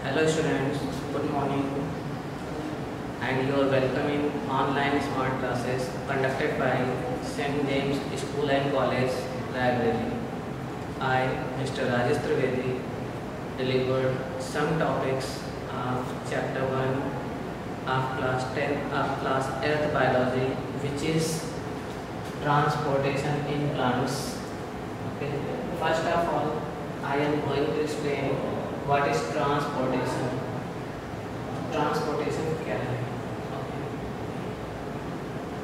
Hello students, good morning and you are welcome in online smart classes conducted by St. James School and College Library. I, Mr. Rajesh Trivedi, delivered some topics of chapter 1 of class 8th biology, which is transportation in plants. Okay. First of all, I am going to explain what is transportation. Transportation क्या है?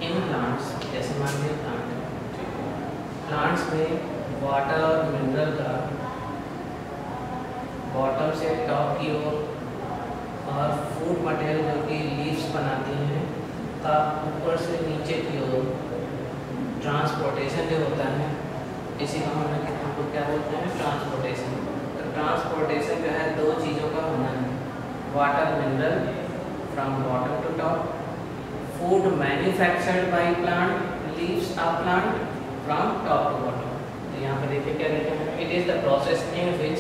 In plants, जैसे मान लीजिए plants में water और mineral का bottom से top की ओर और फूड मटेरियल जो कि लीव्स बनाती हैं का ऊपर से नीचे की ओर ट्रांसपोर्टेशन जो होता है, इसी को हम लोग क्या बोलते हैं? ट्रांसपोर्टेशन। तो ट्रांसपोर्टेशन जो है दो चीज़ों का होना है, water mineral from bottom to top, food manufactured by plant leaves of plant from top to bottom. तो यहाँ पर देखिए क्या लिखा है, it is the process in which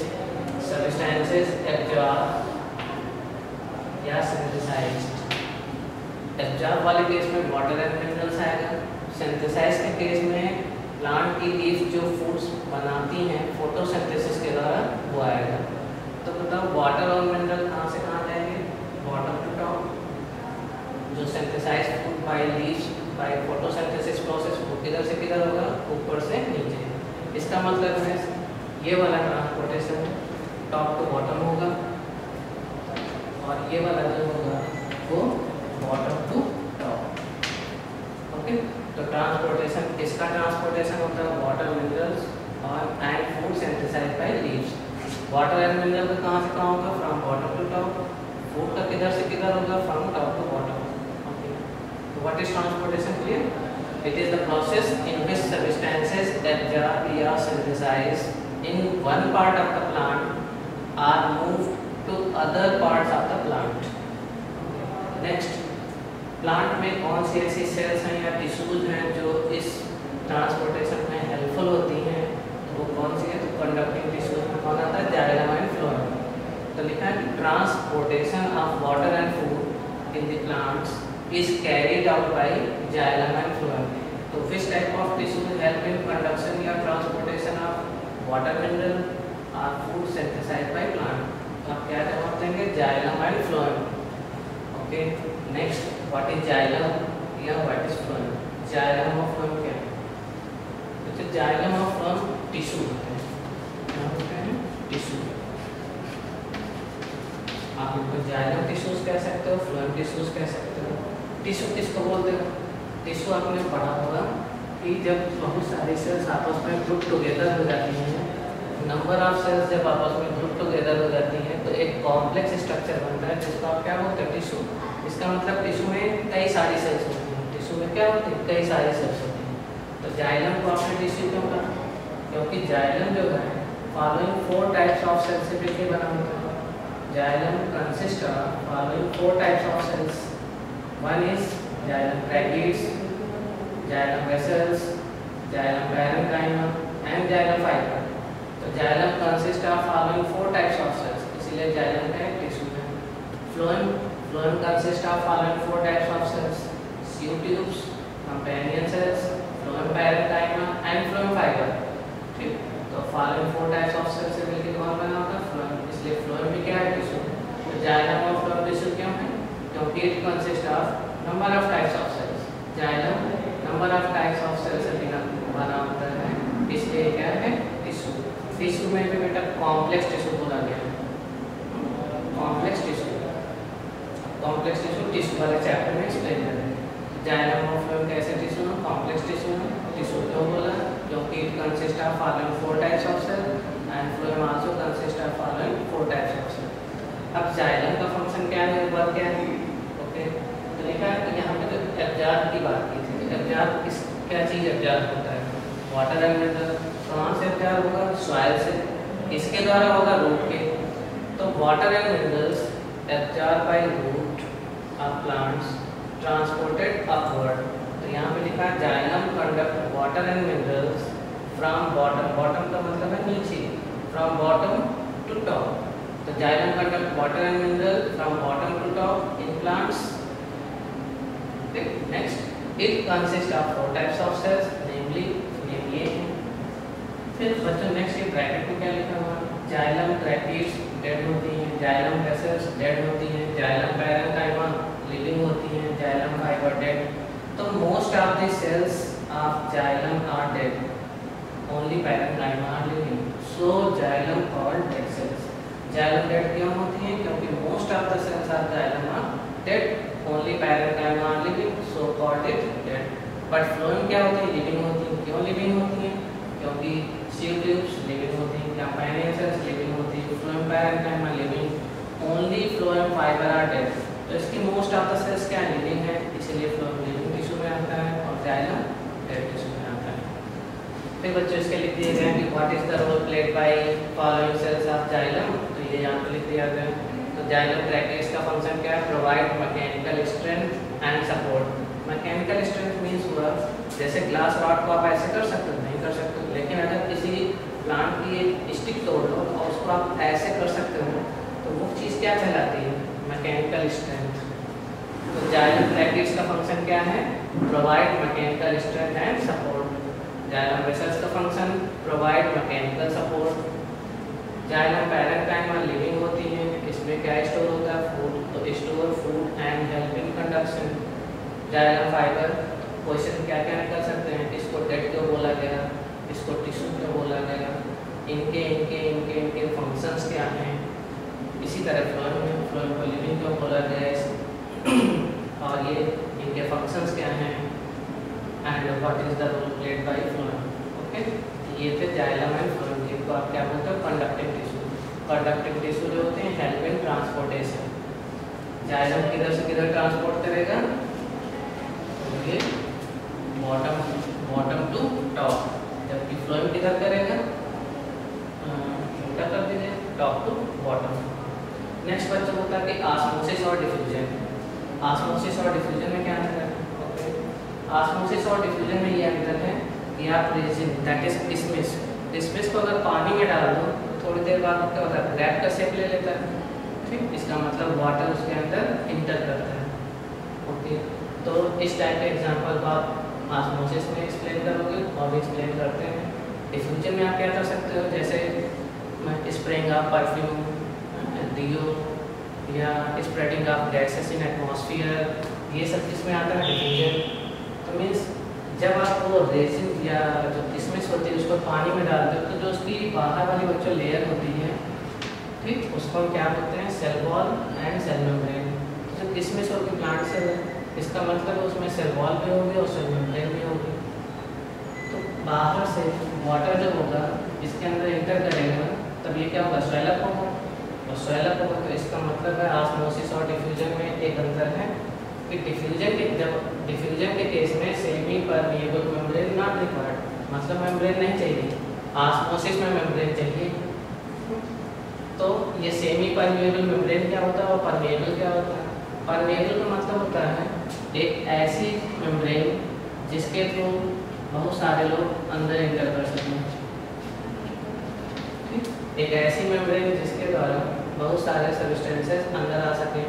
substances absorb या सिंथेसाइज्ड। एब्जॉर्ब वाले केस में वाटर एंड मिनरल्स आएगा, सिंथेसाइज के केस में प्लांट की लीव्स जो फूड्स बनाती हैं फोटोसिंथेसिस के द्वारा वो आएगा। तो बताओ वाटर और मिनरल कहाँ से कहाँ जाएंगे? Bottom to top. जो synthesize food by leaves by photosynthesis process वो किधर से किधर होगा? ऊपर से नीचे। इसका मतलब है ये वाला ट्रांसपोर्टेशन टॉप टू बॉटम होगा और ये वाला जो होगा वो बॉटम टू टॉप। ओके, तो ट्रांसपोर्टेशन किसका ट्रांसपोर्टेशन होता है? वाटर मिनरल्स और and food synthesize by leaves. Water and mineral का कहाँ से कहाँ होगा? From bottom to top. Food का किधर से किधर होगा? From top to bottom. Okay, तो what is transportation? Clear? It is the process in which substances absorb या synthesize in one part of the plant are moved to other parts of the plant. Next, plant में कौन सी ऐसी sales हैं या tissues हैं जो इस transportation में हेल्पफुल होती हैं? तो वो कौन सी है? तो कंडक्टिंग टिश्यूज में कौन आता है? Xylem and phloem. तो लिखा है कि transportation of water and food in the plants is carried out by xylem and phloem. तो which type of tissues help in conduction या ट्रांसपोर्टेशन ऑफ वाटर मिनरल और फूड सिंथेसाइज्ड बाय प्लांट? तो आप क्या जवाब देंगे? Xylem and phloem. Okay, next, what is xylem या what is phloem? Xylem और फ्लोएम क्या है? तो जाइलम और फ्लोएम टिश्यू होते हैं। क्या होते हैं? टिश्यू। आप इनको जाइलम टिश्यूज कह सकते हो, फ्लोएम टिश्यूज कह सकते हो। टिश्यू किसको बोलते हैं? टिश्यू आपने पढ़ा होगा कि जब बहुत सारी सेल्स आपस में ग्रुप टुगेदर हो जाती हैं, नंबर ऑफ सेल्स जब आपस में ग्रुप टुगेदर हो जाती हैं तो एक कॉम्प्लेक्स स्ट्रक्चर बनता है जिसको आप क्या बोलते हैं? टिश्यू। इसका मतलब टिश्यू में कई सारी सेल्स होती हैं। टिश्यू में क्या होती है? कई सारी सेल्स होती हैं। तो जाइलम को आपने टिश्यू क्यों कहा? क्योंकि जाइलम जो है फॉलोइंग 4 टाइप्स ऑफ सेल्स से मिलकर बना होता है। Xylem consist of following 4 types of cells. One is xylem brackets, xylem vessels, xylem parenchyma and xylem fibre. तो xylem consist of following 4 types of cells, इसीलिए जाइलम का एक टिश्यू है। Phloem consist of following 4 types of cells, sieve tubes, companion cells, phloem parenchyma and phloem fibre. ठीक, तो following 4 types of cells से मिलकर कौन बना होता है? फ्लोएम। इसलिए फ्लोएम भी क्या है? टिश्यू। तो जाइलम और फ्लोएम टिश्यू क्यों है? क्योंकि it consist of number of types of cells. Xylem number of types of cells से बना होता है, इसलिए क्या है? टिश्यू। टिश्यू में भी बेटा कॉम्प्लेक्स टिश्यू बोला गया है। Complex tissue, complex tissue tissue वाले चैप्टर में एक्सप्लेन करेंगे। जाइलम और फ्लोएम कैसे टिश्यू है? कॉम्प्लेक्स टिश्यू है। टिश्यू क्यों बोला? क्योंकि it consist of following 4 types of cell and phloem also consist of following 4 types of cell. अब जाइलम का फंक्शन क्या है? वर्क क्या है? ओके, तो लिखा है कि यहाँ पे जो एब्जॉर्ब की बात की थी, एब्जॉर्ब किस क्या चीज़ एब्जॉर्ब होता है? Water and mineral. कहाँ से एब्जॉर्ब होगा? सॉइल से। इसके द्वारा होगा? रूट के। तो water and minerals absorb by root of plants transported upward. तो यहाँ पे लिखा है xylem conduct water and minerals from bottom. Bottom का मतलब है नीचे, फ्रॉम बॉटम टू टॉप। तो xylem conduct water and mineral from bottom to top in plants. Next it consist of 4 types of cells, namely ये हैं। फिर बच्चों next ये ब्रैकेट में क्या लिखा हुआ है, जाइलम ट्रैकीड्स डेड होती हैं, जाइलम वेसल्स डेड होती हैं, जाइलम पैरेन्काइमा लिविंग होती हैं, जाइलम फाइबर डेड। तो most of the cells of xylem are dead, only parenchyma are living, so xylem called dead cells. Xylem dead क्यों होती हैं, क्योंकि most of the cells of xylem are dead, only parenchyma are living, so called it dead. But phloem क्या होती है, living होती है। क्यों लिविंग होती हैं, क्योंकि सीव ट्यूब्स लिविंग होती हैं, कैम्पेनियन सेल्स लिविंग होती है, phloem parenchyma living, only phloem fibre are dead. तो इसकी मोस्ट ऑफ द सेल्स क्या लिविंग है, इसलिए फ्लोएम लिविंग टिश्यू में आता है और जाइलम डेड टिश्यू में आता है। फिर बच्चों इसके लिख दिए गए कि what is the role played by following cells of xylem, तो ये यहाँ पे लिख दिया गया। तो जाइलम ट्रैकीड्स का फंक्शन क्या है, provide mechanical strength and support. Mechanical strength means हुआ जैसे ग्लास रॉड को आप ऐसे कर सकते हो, नहीं कर सकते, लेकिन अगर किसी प्लांट की एक स्टिक तोड़ लो और उसको आप ऐसे कर सकते हो तो वो चीज़ क्या कहलाती है, मैकेनिकल स्ट्रेंथ। तो जाइलम ट्रैकीड्स का फंक्शन क्या है, provide mechanical strength and support. Xylem vessels का function provide mechanical support. Xylem parenchyma living होती है, इसमें क्या स्टोर होता है, फूड, तो store food and help in conduction. Xylem fibre question क्या क्या निकल सकते हैं, इसको डेड क्यों बोला गया, इसको टिश्यू क्यों बोला गया, इनके इनके इनके इनके फंक्शंस क्या हैं। इसी तरह फ्लोएम को लिविंग क्यों बोला गया और ये इनके फंक्शंस क्या हैं and what is the role played by phloem. Okay, ये थे जाइलम एंड फ्लोएम, जिनको आप क्या बोलते हो, कंडक्टिंग टिश्यू। कंडक्टिंग टिश्यू जो होते हैं हेल्प इन ट्रांसपोर्टेशन। जाइलम किधर से किधर ट्रांसपोर्ट करेगा, ये बॉटम टू टॉप, जबकि फ्लोएम किधर करेगा, उल्टा कर दीजिए, टॉप टू बॉटम। नेक्स्ट बच्चों होता है कि ऑस्मोसिस और डिफ्यूजन। ऑस्मोसिस और डिफ्यूजन में क्या अंतर है, ओके, ऑस्मोसिस और डिफ्यूजन में ये अंतर है कि आप रेजिन दैट इज डिस्मिस को अगर पानी में डाल दो तो थोड़ी देर बाद क्या होता है, रैप का शेप ले लेता है, ठीक, इसका मतलब वाटर उसके अंदर इंटर करता है। ओके, तो इस टाइप के एग्जांपल को आप ऑस्मोसिस में एक्सप्लेन करोगे और भी एक्सप्लेन करते हैं। डिफ्यूजन में आप क्या कर सकते हो, जैसे स्प्रेइंग ऑफ परफ्यूम, डियो या spreading of gases in atmosphere, ये सब किस में आता है, डिफ्यूजन। तो मीन्स जब आप वो रेजिन या जो किसमिस होती है उसको पानी में डालते हो तो जो उसकी बाहर वाली बच्चों लेयर होती है, ठीक, उसको हम क्या बोलते हैं, cell wall and cell membrane. तो जो किसमिस होगी प्लांट सेल है, इसका मतलब उसमें सेल वॉल भी होगी और सेल मेम्ब्रेन भी होगी। तो बाहर से वाटर जो होगा इसके अंदर इंटर करेगा तब ये क्या होगा, स्वेलअप होगा, और स्वेलअप होगा तो इसका मतलब है ऑस्मोसिस और डिफ्यूजन में एक अंतर है कि डिफ्यूजन के केस में semi permeable membrane not required, मतलब मेम्ब्रेन नहीं चाहिए, ऑस्मोसिस में मेम्ब्रेन चाहिए। तो ये सेमी परमिएबल मेम्ब्रेन क्या होता है और परमिएबल क्या होता है। परमिएबल का मतलब होता है एक ऐसी मेम्ब्रेन जिसके थ्रू बहुत सारे लोग अंदर इंटर कर सकें, ठीक, एक ऐसी मेम्ब्रेन जिसके द्वारा बहुत सारे सब्सटेंसेस अंदर आ सकें।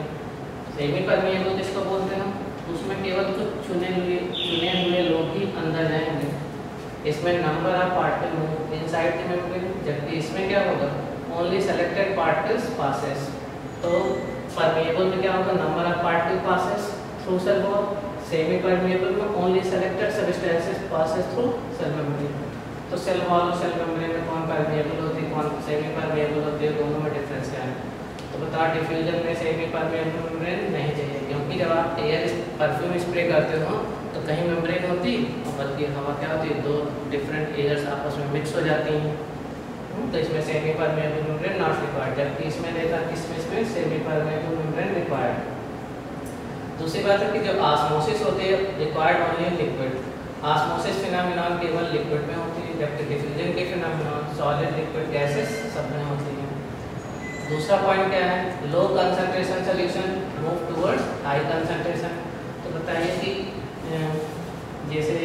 सेमी परमिएबल जिसको बोलते हैं उसमें केवल कुछ चुने हुए लोग ही अंदर जाएंगे, इसमें number of particle move inside the membrane, जबकि इसमें क्या होगा, ओनली सेलेक्टेड पार्टिकल्स पासेस। तो परमिएबल में क्या होगा, number of particle passes through cell wall, semi permeable में only selected substances passes through cell membrane. तो सेल वॉल और सेल मेम्ब्रेन में कौन परमिएबल होती है, कौन सेमी परमिएबल होती है, दोनों में डिफरेंस क्या है। तो बताओ डिफ्यूजन में सेमी परमिएबल मेम्ब्रेन नहीं चाहिए, क्योंकि जब आप एयर परफ्यूम स्प्रे करते हो तो कहीं मेम्ब्रेन होती और बल्कि हवा क्या होती है, दो डिफरेंट एयर्स आपस में मिक्स हो जाती हैं, तो इसमें semi permeable membrane not required, जबकि इसमें देखा किसमें सेमी परमिएबल मेम्ब्रेन रिक्वायर्ड। दूसरी बात है कि जो ऑस्मोसिस होती है required only in liquid, osmosis phenomenon केवल लिक्विड में होती है, जबकि डिफ्यूजन के फिनोमेनन सॉलिड लिक्विड गैसेस सब में होती है। दूसरा पॉइंट क्या है, लो concentration solution move towards high concentration. तो बताइए कि जैसे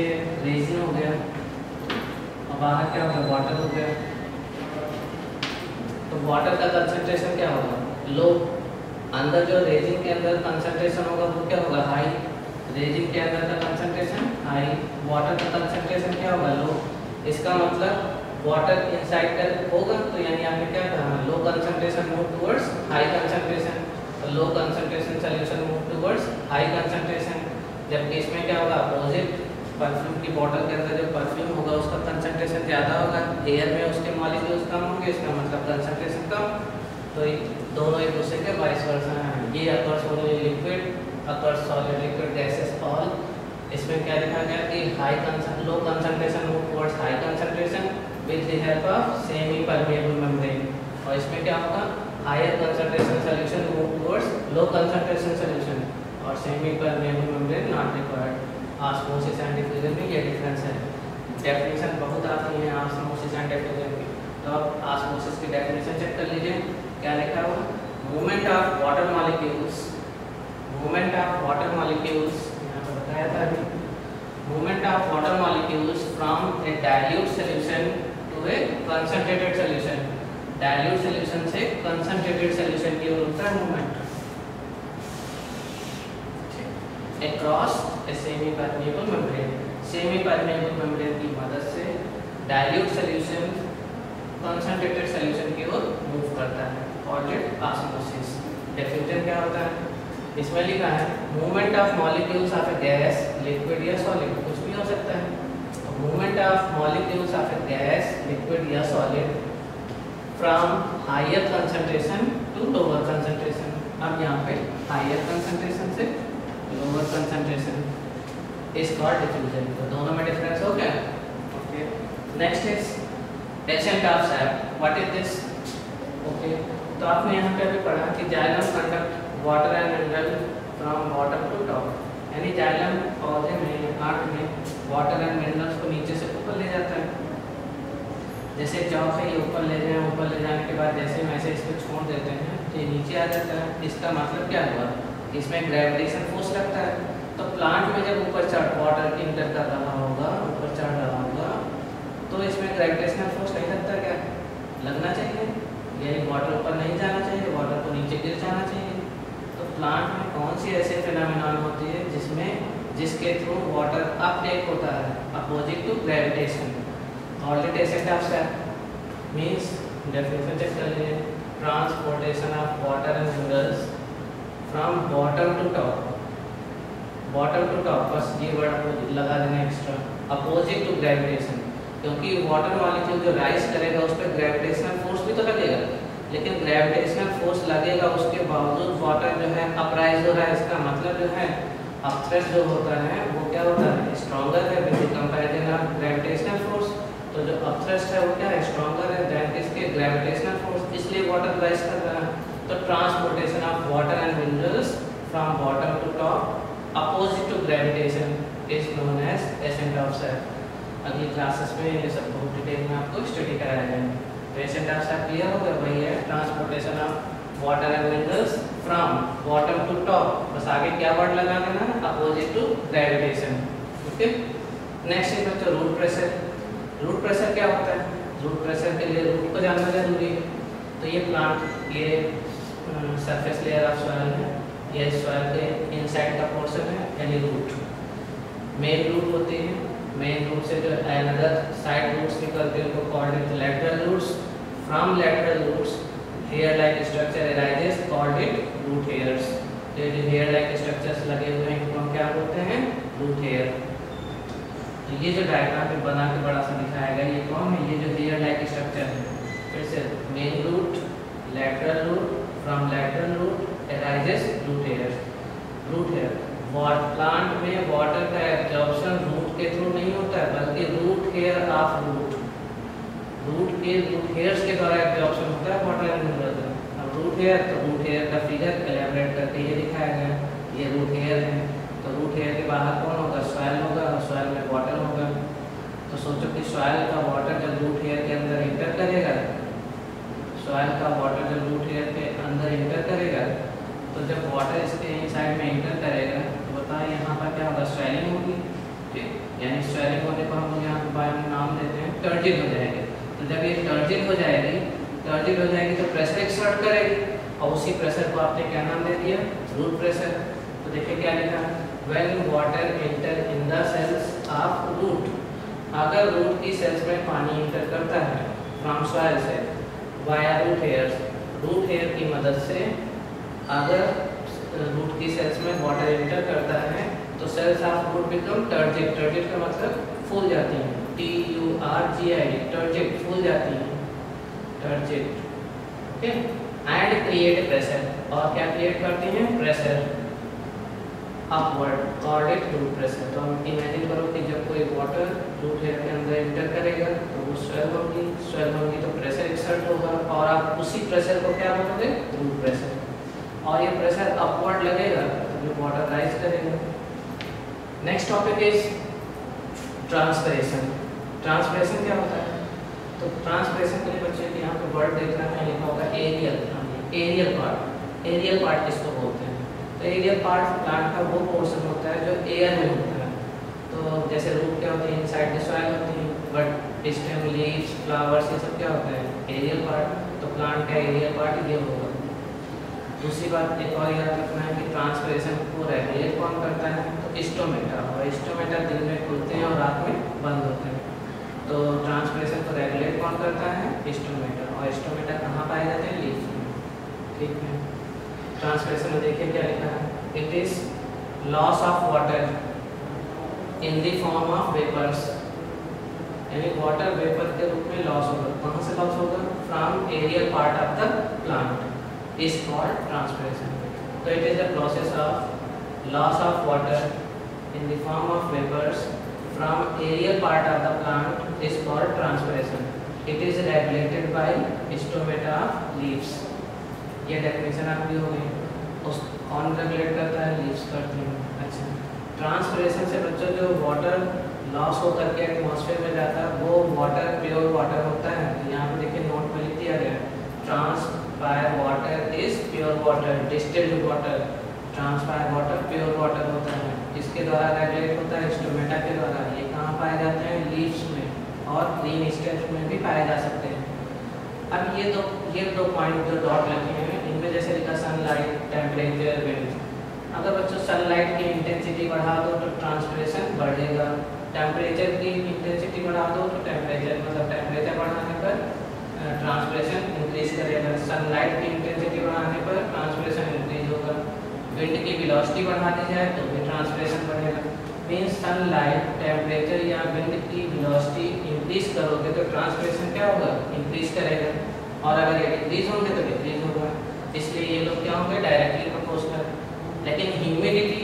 रेजिन हो गया और बाहर क्या हो गया, वाटर हो गया, तो वाटर का कंसंट्रेशन क्या होगा, लो। अंदर जो रेजिन के अंदर कंसंट्रेशन होगा वो क्या होगा, हाई। रेजिन के अंदर का कंसंट्रेशन हाई, वाटर का कंसंट्रेशन क्या होगा, लो। इसका मतलब वाटर इनसाइड का होगा, तो यानी आपने क्या कहा, लो concentration move towards high concentration, लो concentration solution move towards high concentration. जबकि इसमें क्या होगा, अपोजिट। परफ्यूम की बॉटल के अंदर जो परफ्यूम होगा उसका कंसंट्रेशन ज़्यादा होगा, एयर में उसके मॉलिक्यूल्स कम होंगे, इसका मतलब कंसंट्रेशन कम। तो दोनों एक दूसरे के वाइस वर्सा हैं। ये occurs only liquid, occurs solid, liquid, gases all. इसमें क्या लिखा गया कि low concentration move towards high concentration with the help of semi permeable membrane. और इसमें क्या होगा, higher concentration solution move towards low concentration solution और semi permeable membrane not required. Osmosis and diffusion में ये डिफरेंस है। डेफिनेशन बहुत आती है ऑस्मोसिस एंड डिफ्यूजन की, तो अब ऑस्मोसिस की डेफिनेशन चेक कर लीजिए। क्या लिखा हुआ, movement of water molecules, movement of water molecules, यहाँ पर बताया था अभी, movement of water molecules from a dilute solution to a concentrated solution. Dilute solution से कंसंट्रेटेड सॉल्यूशन की ओर होता है movement. Across a semi permeable membrane, semi permeable membrane की मदद से डाइल्यूट सॉल्यूशन कंसंट्रेटेड सॉल्यूशन की ओर मूव करता है, कॉल्ड इट ऑस्मोसिस। डिफ्यूजन क्या होता है, इसमें लिखा है movement of molecules of a gas, liquid या सॉलिड, कुछ भी हो सकता है। Movement of molecules of a gas, liquid या solid from higher concentration to lower concentration. अब यहाँ पे हायर कंसंट्रेशन से lower concentration is called diffusion. तो दोनों में डिफरेंस हो गया। Okay, next is ascent of sap. What is this? Okay, तो आपने यहाँ पे अभी पढ़ा कि xylem conduct water and mineral from bottom to top, यानी जाइलम पौधे में आर्ट में वाटर एंड मिनरल्स को नीचे से ऊपर ले जाता है। जैसे चौक है, ये ऊपर ले जाए, ऊपर ले जाने के बाद जैसे वैसे इसको छोड़ देते हैं तो ये नीचे आ जाता है। इसका मतलब क्या हुआ, इसमें ग्रेविटेशन फोर्स लगता है। तो प्लांट में जब ऊपर चढ़ वाटर इंटर कर रहा होगा, ऊपर चढ़ रहा होगा, तो इसमें ग्रेविटेशनल फोर्स नहीं लगता, क्या लगना चाहिए? यानी वाटर ऊपर नहीं जाना चाहिए, वाटर को नीचे गिर जाना चाहिए। तो प्लांट में कौन सी ऐसे फिनोमेनन होती है जिसके थ्रू वाटर अपटेक होता है अपोजिट टू ग्रेविटेशन? ऑल्टेट ascent of sap means, definition check कर लीजिए, transportation of water and minerals from bottom to top, bottom to top, बस ये वर्ड लगा देना एक्स्ट्रा, अपोजिट टू ग्रेविटेशन। क्योंकि वाटर मॉलिक्यूल जो राइज करेगा उस पर ग्रेविटेशनल फोर्स भी तो लगेगा, लेकिन ग्रेविटेशनल फोर्स लगेगा उसके बावजूद वाटर जो है अपराइज हो रहा है। इसका मतलब जो है अपथ्रस्ट जो होता है वो क्या होता है, स्ट्रॉन्गर है with comparison of gravitational force. तो जो अपथ्रस्ट है वो क्या है, स्ट्रॉन्गर है देन किसके, ग्रेविटेशनल फोर्स, इसलिए वाटर राइज कर रहा है। तो transportation of water and minerals from bottom to top opposite to gravitation is known as ascent of sap. अगली क्लासेस में ये सब बहुत डिटेल में आपको स्टडी कराया जाएगा। तो एसेंट ऑफ सैप क्लियर हो गया, वही है transportation of water and minerals from bottom to top, बस आगे क्या वर्ड लगा देना, opposite to gravitation. Okay, next is बच्चों रूट प्रेशर। रूट प्रेशर क्या होता है? रूट प्रेशर के लिए रूट को जानना जरूरी है। तो ये प्लांट, ये सरफेस लेयर ऑफ सॉइल है, ये सॉइल के इनसाइड का पोर्शन है यानी रूट। मेन रूट होती है, मेन रूट से जो अनदर साइड रूट्स निकलते हैं उनको called it lateral roots. From lateral roots hair like structure arises called it root hairs. तो ये जो हेयर लाइक स्ट्रक्चर्स लगे हुए हैं इनको हम क्या बोलते हैं, रूट हेयर। तो ये जो डायग्राम में बना के बड़ा सा दिखाया गया, ये कौन है, ये जो हेयर लाइक स्ट्रक्चर है। फिर से main root, lateral root, from lateral root arises root hair. Root hair, plant में वाटर का एब्जॉर्प्शन रूट के थ्रू नहीं होता है, बल्कि root hair of root, root hairs के द्वारा एब्जॉर्प्शन होता है वाटर एंड मिनरल। अब रूट हेयर, तो रूट हेयर का फिगर एलैबोरेट करके ये दिखाया गया, ये रूट हेयर है। तो रूट हेयर के बाहर कौन होगा, सॉइल होगा, और सॉइल में वाटर होगा। तो सोचो कि सॉइल का वाटर जब रूट हेयर के अंदर इंटर करेगा, सॉइल का वाटर जब रूट हेयर के अंदर इंटर करेगा, तो जब वाटर इसके साइड में इंटर करेगा तो बताओ यहाँ पर क्या होगा, स्वेलिंग होगी। ठीक, यानी स्वेलिंग होने को हम लोग यहाँ पर नाम देते हैं टर्जिल हो जाएगी। तो जब ये टर्जिल हो जाएगी टर्जिड हो जाएगी तो प्रेशर एक्सर्ट करेगी, और उसी प्रेशर को आपने क्या नाम दे दिया, रूट प्रेशर। तो देखिए क्या लिखा है, when water enter in the cells of root, अगर रूट की सेल्स में पानी एंटर करता है फ्रॉम सॉइल से via root hairs, root hair की मदद से अगर रूट की सेल्स में वाटर एंटर करता है तो cells of root become turgid, turgid का मतलब फूल जाती हैं, TURGID, टर्जिड, फूल जाती हैं, turgid, okay, and create pressure, और क्या क्रिएट करती हैं, pressure upward, called it root pressure. तो हम इमेजिन करो कि जब कोई वाटर रूट हेयर के अंदर एंटर करेगा तो वो स्वेल होगी तो प्रेशर एक्सर्ट होगा, और आप उसी प्रेशर को क्या बोलोगे, रूट प्रेशर, और ये प्रेशर अपवर्ड लगेगा तो वाटर राइज करेगा। Next topic is transpiration. Transpiration क्या होता है, तो ट्रांसपिरेशन के लिए बच्चे यहाँ पे वर्ड देख रहे हैं, लिखा होगा aerial, aerial part. Aerial part किसको बोलते हैं, तो एरियल पार्ट प्लांट का वो पोर्शन होता है जो एयर में होता है। तो जैसे रूट क्या होती है, इनसाइड द सॉइल होती है, बट स्टेम, लीव्स, फ्लावर्स, ये सब क्या होता है, एरियल पार्ट। तो प्लांट का एरियल पार्ट ये होगा। दूसरी बात एक और याद रखना है कि ट्रांसपिरेशन को रेगुलेट कौन करता है, तो स्टोमेटा, और स्टोमेटा दिन में खुलते हैं और रात में बंद होते हैं। तो ट्रांसपिरेशन को रेगुलेट कौन करता है, स्टोमेटा, और स्टोमेटा कहाँ पाए जाते हैं, लीफ में, ठीक है। ट्रांसपिरेशन में देखिए क्या लिखा है, it is loss of water in the form of vapours, यानी वाटर वेपर के रूप में लॉस होगा। कहाँ से लॉस होगा, from aerial part of the plant is called transpiration. So it is a process of loss of water in the form of vapors from aerial part of the plant is called transpiration. It is regulated by stomata of leaves. ये definition आपकी हो गई। उस कौन regulate करता है, leaves करती हैं। अच्छा, ट्रांसपिरेशन से बच्चों जो वाटर लॉस होकर के एटमॉस्फेयर में जाता है वो वाटर प्योर वाटर होता है। यहाँ पे देखिए नोट में लिख दिया गया है, transpire water is pure water, distilled water, transpire water pure water होता है। इसके द्वारा रेगुलेट होता है, स्टोमेटा के द्वारा। ये कहाँ पाए जाते हैं, लीव्स में और ग्रीन स्टेम्स में भी पाए जा सकते हैं। अब ये दो पॉइंट जो डॉट लगे हैं इनमें जैसे लिखा सनलाइट, टेम्परेचर, विंड। अगर बच्चों सनलाइट की इंटेंसिटी बढ़ा दो तो ट्रांसपिरेशन बढ़ेगा, टेम्परेचर की इंटेंसिटी बढ़ा दो तो टेम्परेचर बढ़ाने पर ट्रांसपिरेशन इंक्रीज करेगा, सनलाइट की इंटेंसिटी बढ़ाने पर ट्रांसपिरेशन इंक्रीज होगा, विंड की वेलोसिटी बढ़ा दी जाए तो भी ट्रांसपिरेशन बढ़ेगा। मीन्स सनलाइट, टेम्परेचर या विंड की वेलोसिटी इंक्रीज करोगे तो ट्रांसपिरेशन क्या होगा, इंक्रीज करेगा, और अगर ये डिक्रीज होंगे तो डिक्रीज होगा। इसलिए ये लोग क्या होंगे, डायरेक्टली प्रोपोर्शनल। लेकिन ह्यूमिडिटी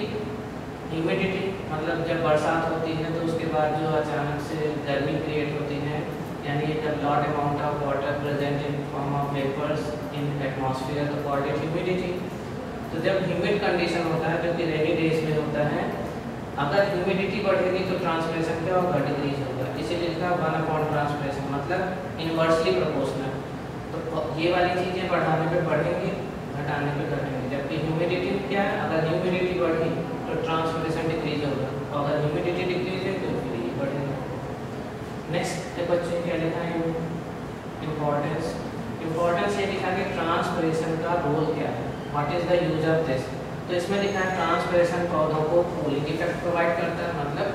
मतलब जब बरसात होती है तो उसके बाद जो अचानक से गर्मी क्रिएट होती है, यानी the lot amount of water present in form of vapours in atmosphere तो कॉल्ड इट ह्यूमिडिटी। तो जब ह्यूमिड कंडीशन होता है जो कि रेनी डेज में होता है, अगर ह्यूमिडिटी बढ़ेगी तो ट्रांसपिरेशन क्या होगा, डिक्रीज होगा। इसीलिए लिखा 1 ट्रांसपिरेशन मतलब इनवर्सली प्रोपोर्शनल। तो ये वाली चीज़ें बढ़ाने पे बढ़ेंगी, घटाने पे घटेंगे। जबकि ह्यूमिडिटी क्या है, अगर ह्यूमिडिटी बढ़ी तो ट्रांसपिरेशन डिक्रीज होगा, और अगर ह्यूमिडिटी डिक्रीज है तो फिर ये बढ़ेगा। नेक्स्ट बच्चे क्या लिखा है, इम्पोर्टेंस ये लिखा है कि ट्रांसपिरेशन का रोल क्या है, what is the use of this. तो इसमें लिखा है ट्रांसपिरेशन पौधों को कूलिंग इफेक्ट प्रोवाइड करता है, मतलब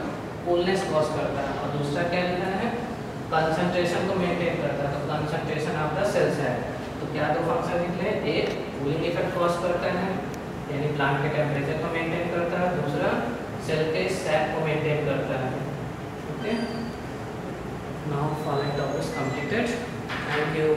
कूलनेस कॉज करता है, और दूसरा क्या लिखा है, कंसंट्रेशन को मेंटेन करता है, तो कंसंट्रेशन ऑफ द सेल्स है। तो क्या दो फंक्शन निकले, एक कूलिंग इफेक्ट कॉज करता है यानी प्लांट के टेम्परेचर को मेंटेन करता है, दूसरा सेल के सैप को मेंटेन करता है। Okay, now following topics completed. Thank you.